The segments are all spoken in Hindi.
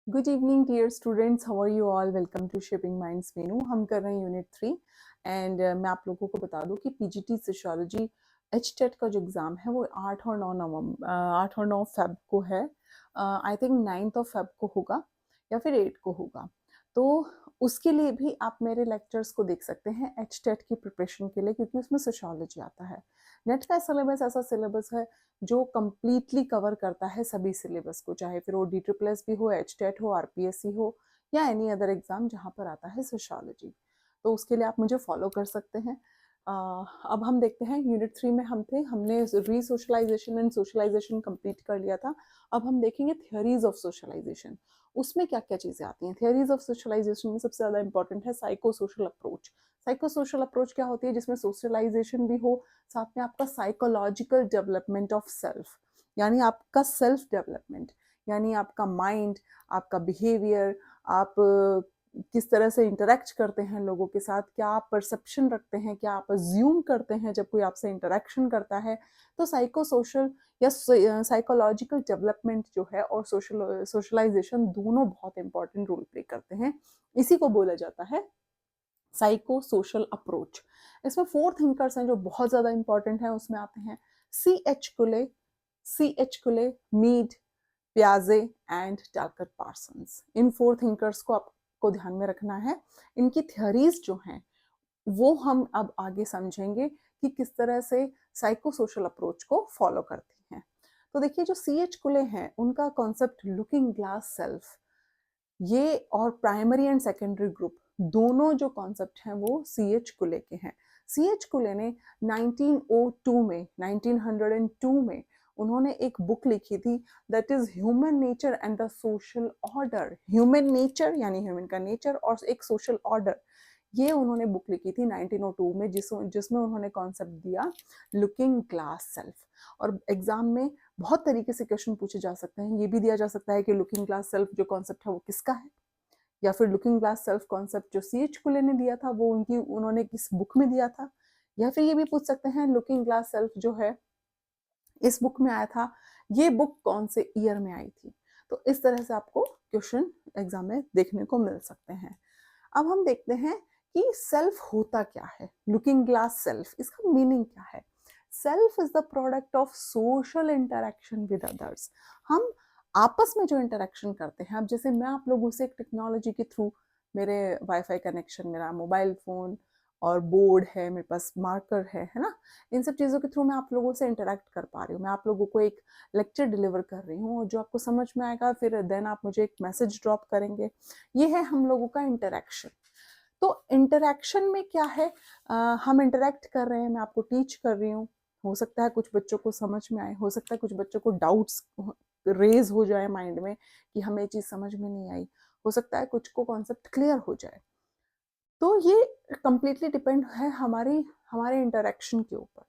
Good evening dear students, how are you all? Welcome to shaping minds menu. हम कर रहे हैं यूनिट 3 एंड मैं आप लोगों को बता दूं कि पीजीटी सोशियोलॉजी एचटेट का जो एग्ज़ाम है वो 8 और 9 फेब को है। I think 9th of Feb को होगा या फिर 8 को होगा। तो उसके लिए भी आप मेरे लेक्चर्स को देख सकते हैं एचटेट की प्रिपरेशन के लिए, क्योंकि उसमें सोशियोलॉजी आता है। नेट का सिलेबस ऐसा सिलेबस है जो कम्प्लीटली कवर करता है सभी सिलेबस को, चाहे फिर वो डी भी हो, एचटेट हो, आरपीएससी हो या एनी अदर एग्जाम जहाँ पर आता है सोशियोलॉजी। तो उसके लिए आप मुझे फॉलो कर सकते हैं। अब हम देखते हैं, यूनिट 3 में हमने रीसोशलाइजेशन एंड सोशलाइजेशन कंप्लीट कर लिया था। अब हम देखेंगे थियोरीज ऑफ सोशलाइजेशन। उसमें क्या क्या चीज़ें आती हैं। थियोरीज ऑफ सोशलाइजेशन में सबसे ज़्यादा इंपॉर्टेंट है psycho social approach. Psycho social approach क्या होती है? जिसमें सोशलाइजेशन भी हो, साथ में आपका साइकोलॉजिकल डेवलपमेंट ऑफ सेल्फ, यानी आपका सेल्फ डेवलपमेंट, यानी आपका माइंड, आपका बिहेवियर, आप किस तरह से इंटरेक्ट करते हैं लोगों के साथ, क्या आप परसेप्शन रखते हैं, क्या आप अज्यूम करते हैं जब कोई आपसे इंटरेक्शन करता है। तो साइको सोशल या साइकोलॉजिकल डेवलपमेंट जो है और सोशलाइजेशन दोनों बहुत इंपॉर्टेंट रोल प्ले करते हैं। इसी को बोला जाता है साइको सोशल अप्रोच। इसमें 4 थिंकर्स हैं जो बहुत ज़्यादा इंपॉर्टेंट हैं। उसमें आते हैं सी एच कुले, मीड, प्याजे एंड टालकट पार्सन्स। इन 4 थिंकर्स को आपको ध्यान में रखना है। इनकी थ्योरीज जो हैं वो हम अब आगे समझेंगे कि किस तरह से साइको सोशल अप्रोच को फॉलो करती हैं। तो देखिए, जो सी एच कुले हैं उनका कॉन्सेप्ट लुकिंग ग्लास सेल्फ, ये और प्राइमरी एंड सेकेंडरी ग्रुप दोनों जो कॉन्सेप्ट हैं वो सी एच कुले के हैं। सी एच कुले ने 1902 में उन्होंने एक बुक लिखी थी, that is human nature and the social order. Human nature यानी ह्यूमन का नेचर और एक सोशल ऑर्डर, ये उन्होंने बुक लिखी थी 1902 में, जिसमें उन्होंने कॉन्सेप्ट दिया लुकिंग ग्लास सेल्फ। और एग्जाम में बहुत तरीके से क्वेश्चन पूछे जा सकते हैं। ये भी दिया जा सकता है कि लुकिंग ग्लास सेल्फ जो कॉन्सेप्ट है वो किसका है, या फिर लुकिंग ग्लास सेल्फ कॉन्सेप्ट जो सी एच कुले ने दिया था वो उन्होंने किस बुक में दिया था। या फिर ये भी पूछ सकते हैं लुकिंग ग्लास सेल्फ जो है इस बुक में आया था, ये बुक कौन से ईयर में आई थी। तो इस तरह से आपको क्वेश्चन एग्जाम में देखने को मिल सकते हैं। अब हम देखते हैं कि सेल्फ होता क्या है। लुकिंग ग्लास सेल्फ, इसका मीनिंग क्या है? Self is the product of social interaction with others. हम आपस में जो इंटरेक्शन करते हैं, अब जैसे मैं आप लोगों से एक टेक्नोलॉजी के थ्रू, मेरे वाईफाई कनेक्शन, मेरा मोबाइल फोन और बोर्ड है, मेरे पास मार्कर है ना, इन सब चीज़ों के थ्रू मैं आप लोगों से इंटरेक्ट कर पा रही हूँ। मैं आप लोगों को एक लेक्चर डिलीवर कर रही हूँ और जो आपको समझ में आएगा फिर देन आप मुझे एक मैसेज ड्रॉप करेंगे। ये है हम लोगों का इंटरेक्शन। तो इंटरेक्शन में क्या है, हम इंटरेक्ट कर रहे हैं, मैं आपको टीच कर रही हूँ। हो सकता है कुछ बच्चों को समझ में आए, हो सकता है कुछ बच्चों को डाउट्स रेज हो जाए माइंड में कि हमें ये चीज़ समझ में नहीं आई, हो सकता है कुछ को कॉन्सेप्ट क्लियर हो जाए। तो ये कंप्लीटली डिपेंड है हमारे इंटरेक्शन के ऊपर।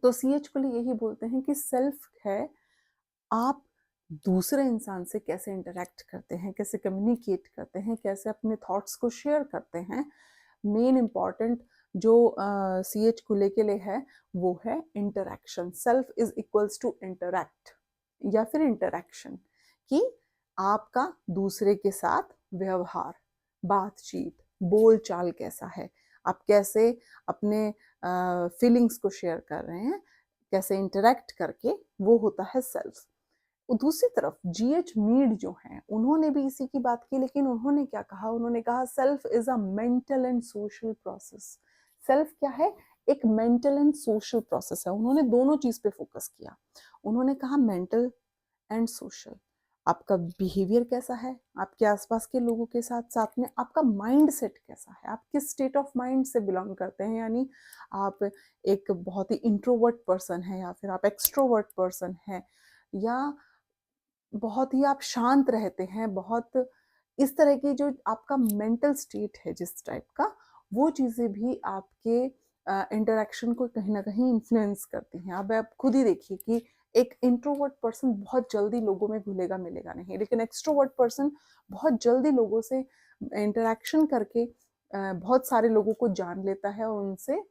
तो सी एच को लिए यही बोलते हैं कि सेल्फ है आप दूसरे इंसान से कैसे इंटरेक्ट करते हैं, कैसे कम्युनिकेट करते हैं, कैसे अपने थॉट्स को शेयर करते हैं। मेन इम्पॉर्टेंट जो सी एच कुले के लिए है वो है interaction. Self is equals to interact या फिर इंटरेक्शन, कि आपका दूसरे के साथ व्यवहार, बातचीत, बोल चाल कैसा है, आप कैसे अपने फीलिंग्स को शेयर कर रहे हैं, कैसे इंटरेक्ट करके, वो होता है सेल्फ। दूसरी तरफ जी एच मीड जो हैं उन्होंने भी इसी की बात की, लेकिन उन्होंने क्या कहा? उन्होंने कहा self is a mental and social process. Self क्या है? एक मेंटल एंड सोशल प्रोसेस है। उन्होंने दोनों चीज पे फोकस किया। उन्होंने कहा मेंटल एंड सोशल, आपका बिहेवियर कैसा है आपके आसपास के लोगों के साथ, साथ में आपका माइंड सेट कैसा है, आप किस स्टेट ऑफ माइंड से बिलोंग करते हैं, यानी आप एक बहुत ही इंट्रोवर्ट पर्सन है या फिर आप एक्सट्रोवर्ट पर्सन है, या बहुत ही आप शांत रहते हैं, बहुत इस तरह की जो आपका मेंटल स्टेट है जिस टाइप का, वो चीज़ें भी आपके इंटरेक्शन को कहीं ना कहीं इन्फ्लुएंस करती हैं। अब आप खुद ही देखिए कि एक इंट्रोवर्ट पर्सन बहुत जल्दी लोगों में घुलेगा मिलेगा नहीं, लेकिन एक्सट्रोवर्ट पर्सन बहुत जल्दी लोगों से इंटरेक्शन करके बहुत सारे लोगों को जान लेता है और उनसे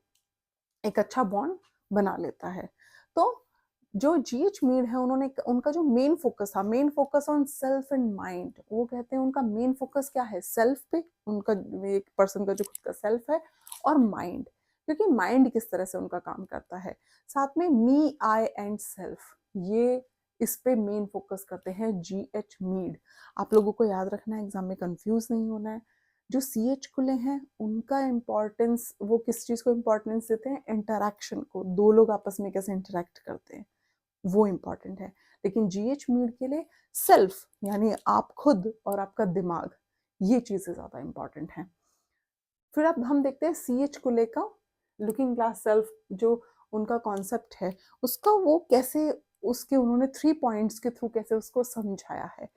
एक अच्छा बॉन्ड बना लेता है। तो जो जीएच मीड है उन्होंने उनका जो मेन फोकस था, main focus on self and mind, वो कहते हैं उनका मेन फोकस क्या है, सेल्फ पे, उनका एक पर्सन का जो खुद का सेल्फ है, और माइंड, क्योंकि माइंड किस तरह से उनका काम करता है, साथ में मी आई एंड सेल्फ, ये इस पे मेन फोकस करते हैं जीएच मीड। आप लोगों को याद रखना है, एग्जाम में कंफ्यूज नहीं होना है। जो सीएच खुले हैं उनका इम्पोर्टेंस, वो किस चीज को इम्पोर्टेंस देते हैं, इंटरैक्शन को, दो लोग आपस में कैसे इंटरैक्ट करते हैं, वो इम्पॉर्टेंट है। लेकिन जीएच मीड के लिए सेल्फ यानी आप खुद और आपका दिमाग, ये चीजें ज्यादा इम्पॉर्टेंट हैं। फिर अब हम देखते हैं सीएच को लेकर लुकिंग ग्लास सेल्फ, जो उनका कॉन्सेप्ट है उसका, वो कैसे, उसके उन्होंने 3 पॉइंट्स के थ्रू कैसे उसको समझाया है।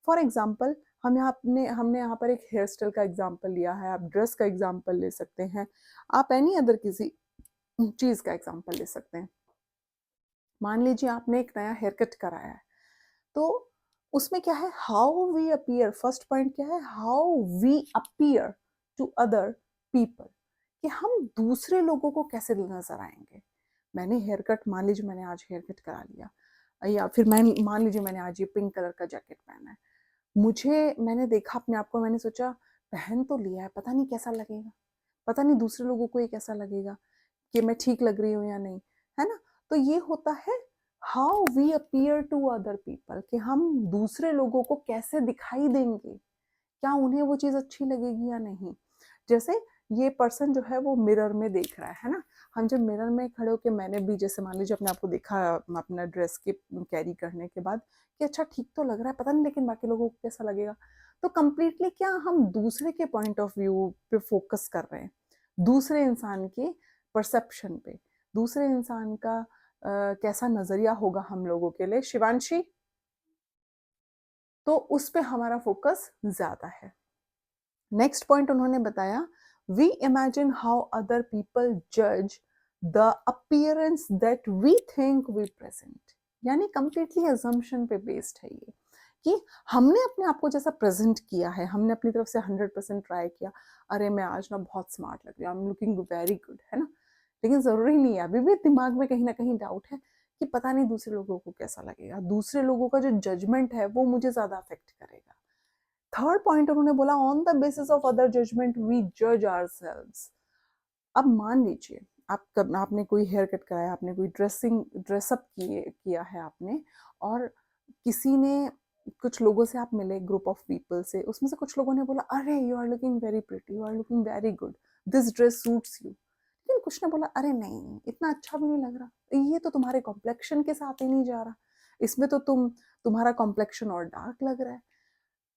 फॉर एग्जाम्पल, हमने यहाँ पर एक हेयर स्टाइल का एग्जाम्पल लिया है, आप ड्रेस का एग्जाम्पल ले सकते हैं, आप एनी अदर किसी चीज का एग्जाम्पल ले सकते हैं। मान लीजिए आपने एक नया हेयर कट कराया है, तो उसमें क्या है, how we appear, first point क्या है, how we appear to other people, कि हम दूसरे लोगों को कैसे नजर आएंगे। मैंने हेयर कट, मान लीजिए मैंने आज हेयर कट करा लिया, या फिर मैं मान लीजिए मैंने आज ये पिंक कलर का जैकेट पहना है, मैंने देखा अपने आप को, मैंने सोचा पहन तो लिया है, पता नहीं कैसा लगेगा, पता नहीं दूसरे लोगों को ये कैसा लगेगा, कि मैं ठीक लग रही हूँ या नहीं, है ना। तो ये होता है how we appear to other people, कि हम दूसरे लोगों को कैसे दिखाई देंगे, क्या उन्हें वो चीज अच्छी लगेगी या नहीं। जैसे ये पर्सन जो है वो मिरर में देख रहा है ना, हम जब मिरर में खड़े होके, मैंने भी जैसे मान लीजिए अपने आप को देखा अपना ड्रेस के कैरी करने के बाद, कि अच्छा ठीक तो लग रहा है, पता नहीं लेकिन बाकी लोगों को कैसा लगेगा। तो कंप्लीटली क्या हम दूसरे के पॉइंट ऑफ व्यू पे फोकस कर रहे हैं, दूसरे इंसान के परसेप्शन पे, दूसरे इंसान का कैसा नजरिया होगा हम लोगों के लिए, शिवांशी, तो उस पे हमारा फोकस ज्यादा है। नेक्स्ट पॉइंट उन्होंने बताया, we imagine how other people जज the appearance that we think we present, यानी कंप्लीटली अजम्पशन पे बेस्ड है ये, कि हमने अपने आप को जैसा प्रेजेंट किया है, हमने अपनी तरफ से 100% ट्राई किया, अरे मैं आज ना बहुत स्मार्ट लग रही हूँ, I am looking very good, है ना, लेकिन जरूरी नहीं है, अभी भी दिमाग में कहीं ना कहीं डाउट है कि पता नहीं दूसरे लोगों को कैसा लगेगा, दूसरे लोगों का जो जजमेंट है वो मुझे ज्यादा अफेक्ट करेगा। थर्ड पॉइंट उन्होंने बोला, on the basis of other judgement we जज आवरसेल्व्स। अब मान लीजिए आपने कोई हेयर कट कराया, आपने कोई ड्रेसअप किया है आपने, और किसी ने, कुछ लोगों से आप मिले, ग्रुप ऑफ पीपल से, उसमें से कुछ लोगों ने बोला, अरे you are looking very pretty, you are looking very good, this dress suits you, लेकिन कुछ ने बोला, अरे नहीं इतना अच्छा भी नहीं लग रहा, ये तो तुम्हारे कॉम्प्लेक्शन के साथ ही नहीं जा रहा, इसमें तो तुम्हारा कॉम्प्लेक्शन और डार्क लग रहा है।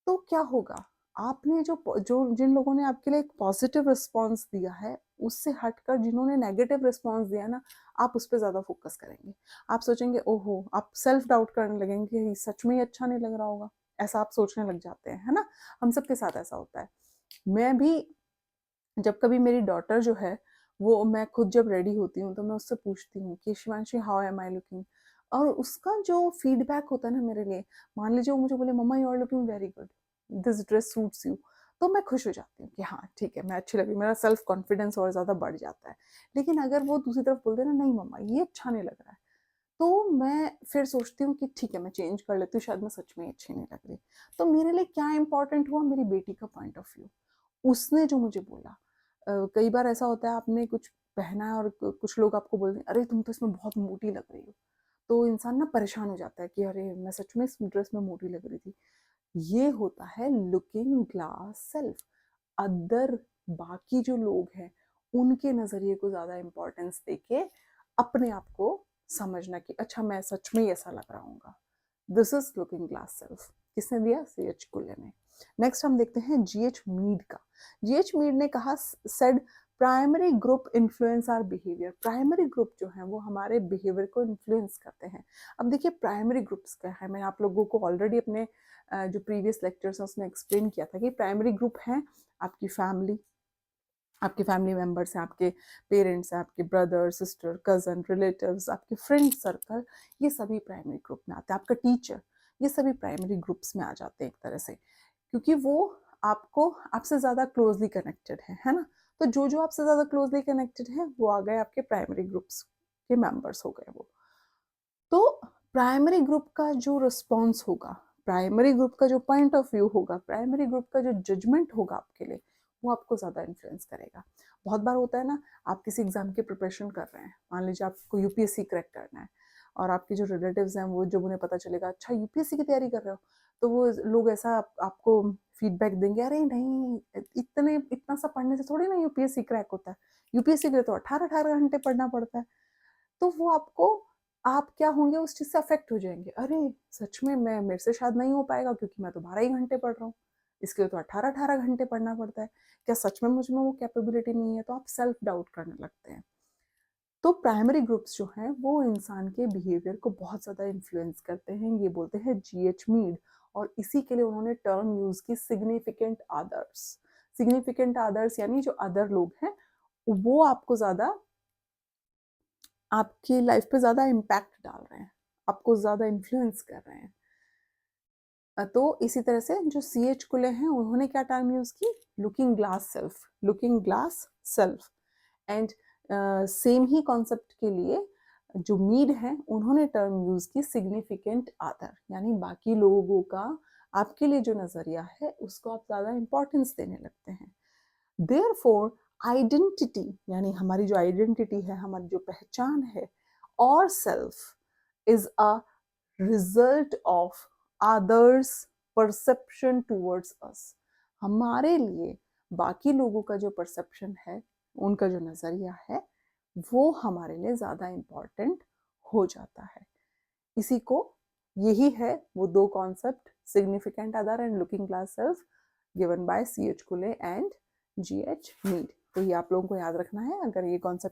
तो क्या होगा, आपने जो जो जिन लोगों ने आपके लिए एक पॉजिटिव रिस्पॉन्स दिया है, उससे हटकर जिन्होंने नेगेटिव रिस्पॉन्स दिया ना, आप उस पर ज्यादा फोकस करेंगे, आप सोचेंगे ओहो, आप सेल्फ डाउट करने लगेंगे कि सच में ही अच्छा नहीं लग रहा होगा, ऐसा आप सोचने लग जाते हैं, है ना। हम सबके साथ ऐसा होता है। मैं भी, जब कभी मेरी डॉटर जो है, वो, मैं खुद जब रेडी होती हूँ तो मैं उससे पूछती हूँ कि Shivanshi how am I looking, और उसका जो फीडबैक होता है ना मेरे लिए, मान लीजिए वो मुझे बोले मम्मा you are looking very good, this dress suits you, तो मैं खुश हो जाती हूँ कि हाँ ठीक है मैं अच्छी लगी, मेरा सेल्फ कॉन्फिडेंस और ज्यादा बढ़ जाता है। लेकिन अगर वो दूसरी तरफ बोलते ना, नहीं मम्मा ये अच्छा नहीं लग रहा है, तो मैं फिर सोचती हूँ कि ठीक है मैं चेंज कर लेती हूँ, शायद मैं सच में अच्छी नहीं लग रही। तो मेरे लिए क्या इंपॉर्टेंट हुआ, मेरी बेटी का पॉइंट ऑफ व्यू, उसने जो मुझे बोला। कई बार ऐसा होता है, आपने कुछ पहना है और कुछ लोग आपको बोलते हैं, अरे तुम तो इसमें बहुत मोटी लग रही हो, तो इंसान ना परेशान हो जाता है कि अरे मैं सच में इस ड्रेस में मोटी लग रही थी। ये होता है लुकिंग ग्लास सेल्फ, अदर, बाकी जो लोग हैं उनके नजरिए को ज्यादा इंपॉर्टेंस देके अपने आप को समझना कि अच्छा मैं सच में ही ऐसा लग रहा हूँ। This is looking glass self, किसने दिया, सीएच कुल्ले ने। नेक्स्ट हम देखते हैं जीएच मीड का। जीएच मीड ने कहा, said primary group influence are behaviour, primary group जो है वो हमारे बिहेवियर को इन्फ्लुएंस करते हैं। अब देखिए प्राइमरी ग्रुप्स क्या है, मैंने आप लोगों को ऑलरेडी अपने जो प्रीवियस लेक्चर्स हैं उसमें एक्सप्लेन किया था कि प्राइमरी ग्रुप है आपकी फैमिली, आपके फैमिली मेंबर्स हैं, आपके पेरेंट्स हैं, आपके ब्रदर सिस्टर कजन रिलेटिव्स, आपके फ्रेंड सर्कल, ये सभी प्राइमरी ग्रुप में आते हैं, आपका टीचर, ये सभी प्राइमरी ग्रुप्स में आ जाते हैं एक तरह से, क्योंकि वो आपको, आपसे ज़्यादा क्लोजली कनेक्टेड है ना। तो जो जो आपसे ज़्यादा क्लोजली कनेक्टेड है वो आ गए आपके प्राइमरी ग्रुप्स के मेंबर्स हो गए वो। तो प्राइमरी ग्रुप का जो रिस्पॉन्स होगा, प्राइमरी ग्रुप का जो पॉइंट ऑफ व्यू होगा, प्राइमरी ग्रुप का जो जजमेंट होगा आपके लिए, वो आपको ज़्यादा इन्फ्लुएंस करेगा। बहुत बार होता है ना, आप किसी एग्जाम की प्रिपरेशन कर रहे हैं, मान लीजिए आपको यूपीएससी क्रैक करना है, और आपके जो रिलेटिव्स हैं वो जब उन्हें पता चलेगा अच्छा यूपीएससी की तैयारी कर रहे हो, तो वो लोग ऐसा आपको फीडबैक देंगे, अरे नहीं इतना सा पढ़ने से थोड़ी ना यूपीएससी क्रैक होता है, यूपीएससी के लिए तो 18-18 घंटे पढ़ना पड़ता है। तो वो आपको, आप क्या होंगे उस चीज़ से अफेक्ट हो जाएंगे, अरे सच में मैं, मेरे से शायद नहीं हो पाएगा क्योंकि मैं तो 12 ही घंटे पढ़ रहा हूँ, इसके लिए तो 18-18 घंटे पढ़ना पड़ता है, क्या सच में मुझ में वो कैपेबिलिटी नहीं है, तो आप सेल्फ डाउट करने लगते हैं। तो प्राइमरी ग्रुप्स जो हैं वो इंसान के बिहेवियर को बहुत ज़्यादा इन्फ्लुएंस करते हैं, ये बोलते हैं जीएच मीड, और इसी के लिए उन्होंने टर्म यूज़ की सिग्निफिकेंट अदर्स। सिग्निफिकेंट अदर्स यानी जो अदर लोग हैं वो आपको ज़्यादा, आपकी लाइफ पे ज़्यादा इम्पैक्ट डाल रहे हैं, आपको ज़्यादा इन्फ्लुएंस कर रहे हैं। तो इसी तरह से जो सीएच कुले हैं उन्होंने क्या टर्म यूज़ की, looking glass self, looking glass self. And same he concept के लिए जो मीड है उन्होंने टर्म यूज़ की सिग्निफिकेंट अदर, यानी बाकी लोगों का आपके लिए जो नज़रिया है उसको आप ज़्यादा इम्पोर्टेंस देने लगते हैं। देयरफॉर आइडेंटिटी, यानी हमारी जो आइडेंटिटी है, हमारी जो पहचान है, और self is a result of others perception towards us. हमारे लिए बाकी लोगों का जो परसेप्शन है, उनका जो नज़रिया है, वो हमारे लिए ज़्यादा इम्पॉर्टेंट हो जाता है। इसी को, यही है वो दो concept, significant other and looking glass self, given by C H Cooley and G H Mead. तो ये आप लोगों को याद रखना है, अगर ये कॉन्सेप्ट